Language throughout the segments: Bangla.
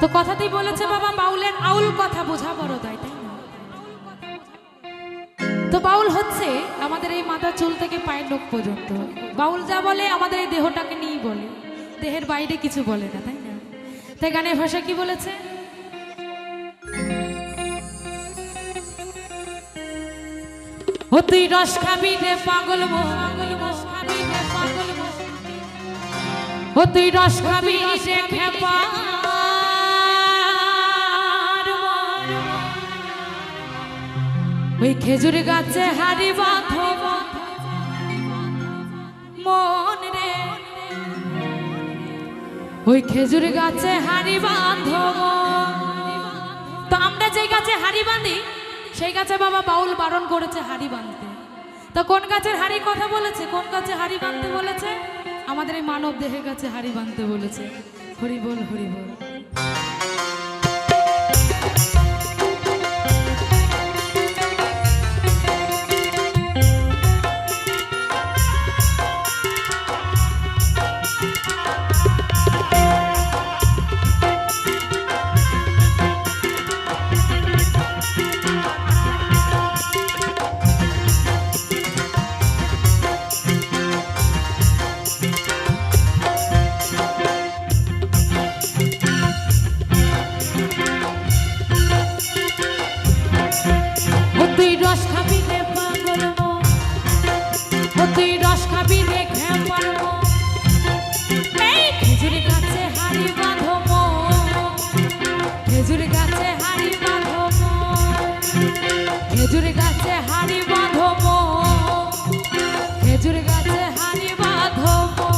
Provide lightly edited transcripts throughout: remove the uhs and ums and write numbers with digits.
তো কথাতেই বলেছে বাবা বাউলের আউল কথা বোঝা বড় দায়, তাই না? তো বাউল হচ্ছে আমাদের এই মাথা চুল থেকে পায়ের নখ পর্যন্ত। বাউল যা বলে আমাদের এই দেহটাকে নিয়েই বলে, দেহের বাইরে কিছু বলে না, তাই না? তাই গানের ভাষা কি বলেছে? ও তুই রস খাবি রে পাগল মো, ও তুই রস খাবি রে খেপা, ওই খেজুর গাছে হাড়ি বাঁধো মন রে, ওই খেজুর গাছে হাড়ি বাঁধো। তো আমরা যে গাছে হাড়ি বাঁধি সেই গাছে বাবা বাউল বারণ করেছে হাড়ি বাঁধতে। তো কোন গাছের হাড়ি কথা বলেছে, কোন গাছে হাড়ি বাঁধতে বলেছে? আমাদের এই মানব দেহের কাছে হাড়ি বাঁধতে বলেছে। হরি বল, হরি বল। খেজুর গাছে হাড়ি বাঁধো মো, খেজুর গাছে হাড়ি বাঁধো মো।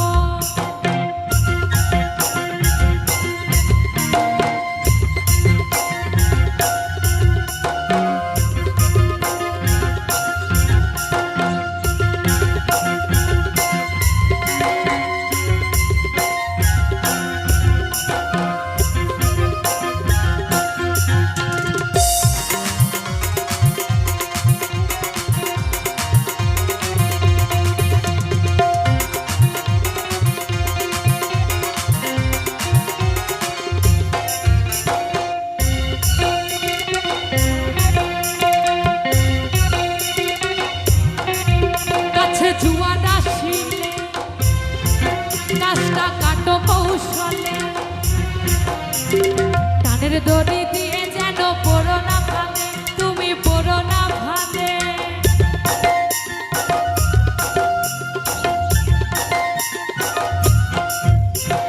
টানের দড়ি দিয়ে যেন পড়ো না ভাঙে, তুমি পড়ো না ভাঙে।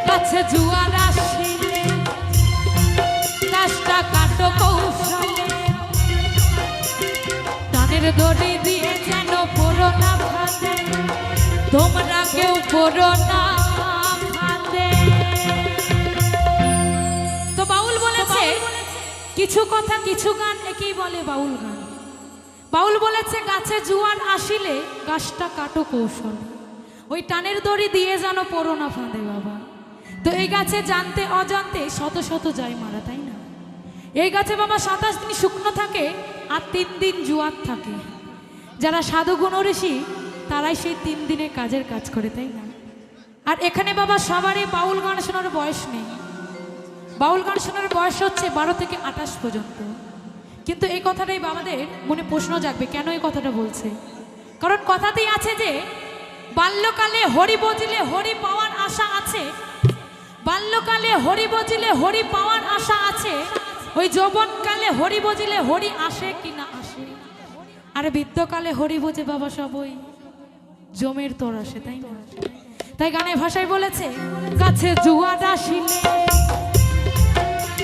গাছে জুয়ার আসিলে গাছটা কাটো কৌশলে, টানের দড়ি দিয়ে যেন পড়ো না ভাঙে, তোমরা কেউ পড়ো না। কিছু কথা কিছু গান একেই বলে বাউল গান। বাউল বলেছে গাছে জুয়ার আসিলে গাছটা কাটো কৌশল, ওই টানের দড়ি দিয়ে যেন পড়ো না ফাঁদে বাবা। তো এই গাছে জানতে অজান্তে শত শত যায় মারা, তাই না? এই গাছে বাবা 27 দিন শুকনো থাকে আর 3 দিন জুয়ার থাকে। যারা সাধু গুণ ঋষি তারাই সেই 3 দিনের কাজের কাজ করে, তাই না? আর এখানে বাবা সবারই বাউল গান শোনার বয়স নেই। বাউল গান শোনার বয়স হচ্ছে 12 থেকে 28 পর্যন্ত। কিন্তু এই কথাটাই বাবাদের মনে প্রশ্ন জাগবে, কেন এই কথাটা বলছে? কারণ কথাতেই আছে যে বাল্যকালে হরি বজিলে হরি পাওয়ার আশা আছে, বাল্যকালে হরি বজিলে হরি পাওয়ার আশা আছে, ওই যৌবনকালে হরি বজিলে হরি আসে কি না আসে। আর বৃদ্ধকালে হরি বোঝে বাবা সব ওই জমের তোর আসে, তাই না? তাই গানের ভাষায় বলেছে গাছে জুয়া আসিলে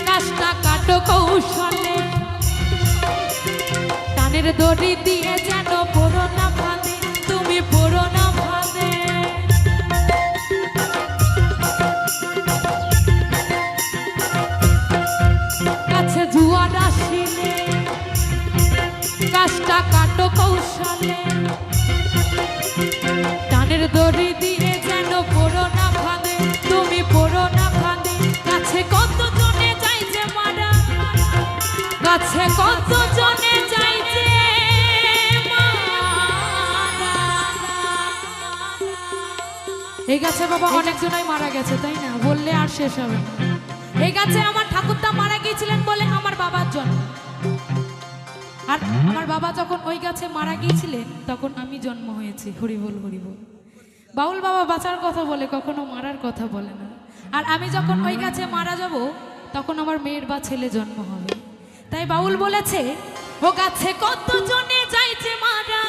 গাছটা কাটো কৌশলে, টানের দড়ি দিয়ে যেন পড়ো না ফাঁদে, তুমি পড়ো না ফাঁদে। গাছে জুয়ার আসিলে গাছটা কাটো কৌশলে, টানের দড়ি দিয়ে যেন পড়ো না ফাঁদে, তুমি পড়ো না ফাঁদে। গাছে কত জনে যাইছে মারা, গাছে কত জনে যাইছে মারা। এই গাছে বাবা অনেক জনাই মারা গেছে, তাই না? বললে আর শেষ হবে না। এই গাছে আমার ঠাকুরদা মারা গিয়েছিলেন বলে আমার বাবার জন্ম। আর আমার বাবা যখন ওই গাছে মারা গিয়েছিলেন তখন আমি জন্ম হয়েছি। হরিবল হরিবল। বাউল বাবা বাঁচার কথা বলে, কখনো মারার কথা বলে না। আর আমি যখন ওই গাছে মারা যাব তখন আমার মেয়ের বা ছেলে জন্ম হবে। তাই বাউল বলেছে, ও গাছে কত জনে যাইছে মারা,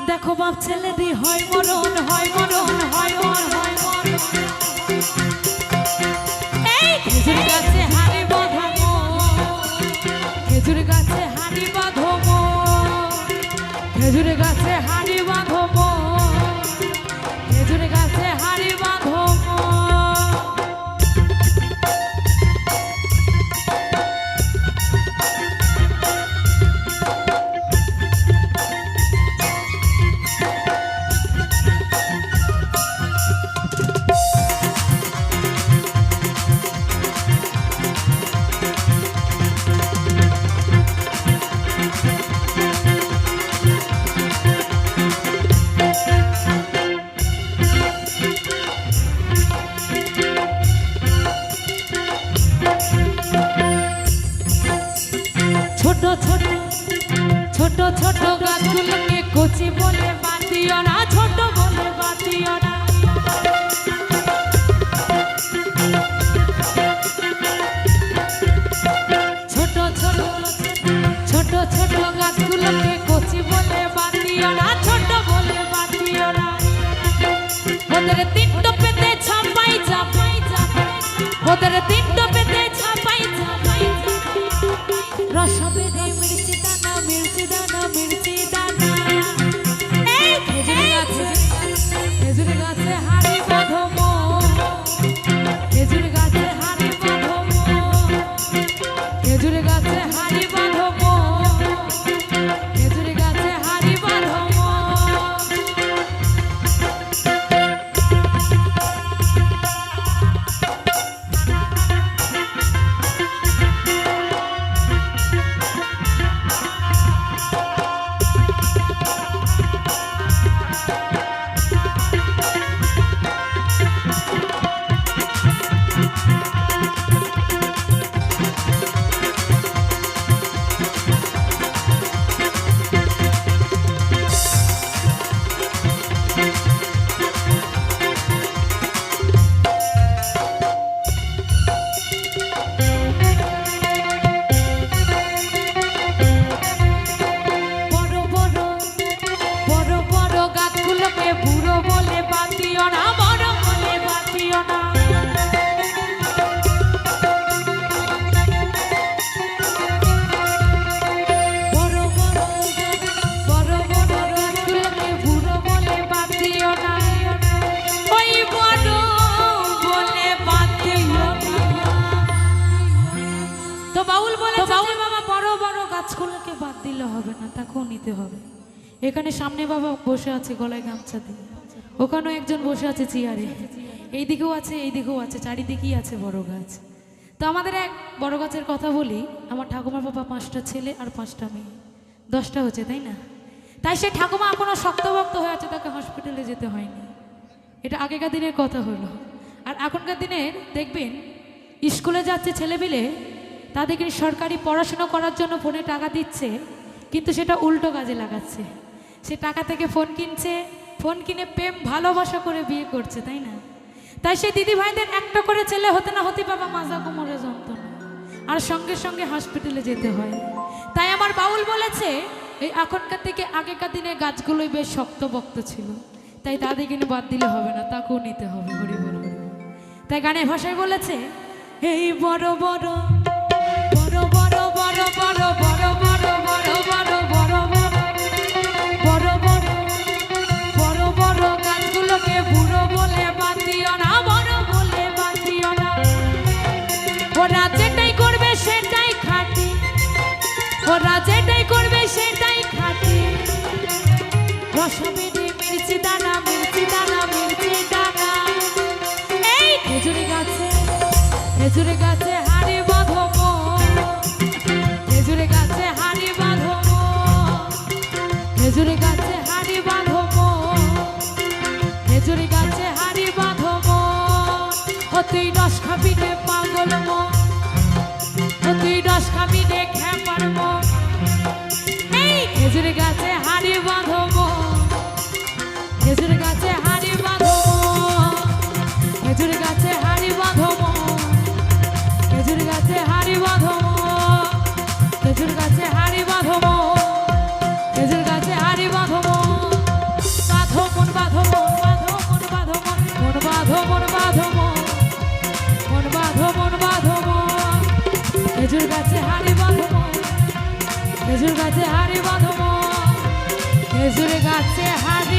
দেখো বাপ ছেলে দি হয় মরণ, হয় মরণ, হয় মরণ, হয় মরণ। এই খেজুর গাছে হাড়ি বাঁধো, খেজুর গাছে হাড়ি বাঁধো, খেজুর গাছে হাড়ি বাঁধো, খেজুর গাছে হাড়ি বাঁধো। ছোট ছোট ছোট ছোট গাছগুলোকে কচি বলে বাঁধিও না, ছোট বলে বাঁধিও না। ছোট ছোট ছোট ছোট গাছগুলোকে কচি বলে বাঁধিও না, ছোট বলে বাঁধিও না। ওদের তিনটো পেতে ছাপাই চাপাই চাপাই, ওদের তিনটো পেতে ছাপাই ছাপাই রসবেদে মির্চি দানা, মির্চি দানা, মির্চি দানা। এই খেজুর গাছে হাড়ি বাঁধো, খেজুর গাছে হাড়ি বাঁধো, খেজুর গাছে হাড়ি বাঁধো, খেজুর গাছে হাড়ি বাঁধো। বুড়ো বলে বাঁধিও না, বড় বলে বাঁধিও না। বড় বড় বড় বড় গাছগুলোকে বুড়ো বলে বাঁধিও না, ওই বড় বলে বাঁধিও না। তো বাউল বলে, বাউল বাবা বড় বড় গাছগুলোকে বাদ দিলে হবে না, তাকেও নিতে হবে। এখানে সামনে বাবা বসে আছে গলায় গামছা দিয়ে, ওখানেও একজন বসে আছে চেয়ারে, এইদিকেও আছে এইদিকেও আছে, চারিদিকেই আছে বড় গাছ। তো আমাদের এক বড় গাছের কথা বলি, আমার ঠাকুমার বাবা 5টা ছেলে আর 5টা মেয়ে, 10টা হচ্ছে, তাই না? তাই সে ঠাকুমা এখনো শক্তভক্ত হয়ে আছে, তাকে হসপিটালে যেতে হয়নি। এটা আগেকার দিনের কথা হলো। আর এখনকার দিনে দেখবেন স্কুলে যাচ্ছে ছেলেপিলে, তাদেরকে সরকারি পড়াশুনো করার জন্য ফোনে টাকা দিচ্ছে, কিন্তু সেটা উল্টো কাজে লাগাচ্ছে। সে টাকা থেকে ফোন কিনছে, ফোন কিনে প্রেম ভালোবাসা করে বিয়ে করছে, তাই না? তাই সে দিদি ভাইদের একটা করে ছেলে হতে না হতে বাবা মাজা কোমরে যন্ত্রণা, আর সঙ্গে সঙ্গে হসপিটালে যেতে হয়। তাই আমার বাউল বলেছে, এই এখনকার থেকে আগেকার দিনে গাছগুলোই বেশ শক্তভক্ত ছিল, তাই তাদেরকে বাদ দিলে হবে না, তাকেও নিতে হবে। হরি বল হরি বল। তাই গানের ভাষায় বলেছে, এই বড় বড় বড় বড় বড় বড় বড় বড় বড় বড় বড় বড় বড় বড় গাছগুলোকে বুড়ো বলে বাঁধিও না, বড় বলে বাঁধিও না। ওরা যেটাই করবে সেটাই খাঁটি, ওরা যেটাই করবে সেটাই খাঁটি। রসবেদে মির্চি দানা, মির্চি দানা, মির্চি দানা। এই খেজুর গাছে হাড়ি বাঁধো, খেজুর গাছে হাড়ি বাঁধো, খেজুর গাছে হাড়ি বাঁধো, খেজুর গাছে হাড়ি বাঁধো। ও ও তুই রস খাবি রে পাগল মন, ও তুই রস খাবি রে খেপার মন, এই খেজুর গাছে হাড়ি বাঁধো মন, খেজুর গাছে হাড়ি বাঁধো মন, খেজুর গাছে হাড়ি বাঁধো মন, খেজুর গাছে হাড়ি বাঁধো মন, খেজুর গাছে হাড়ি বাঁধো মন, খেজুর গাছে হাড়ি বাঁধো মন, বাঁধো মন বাঁধো মন, বাঁধো মন বাঁধো মন, মন বাঁধো মন বাঁধো মন, মন বাঁধো মন বাঁধো মন, খেজুর গাছে হাড়ি বাঁধো মন, খেজুর গাছে হাড়ি বাঁধো মন, খেজুর গাছে হাড়ি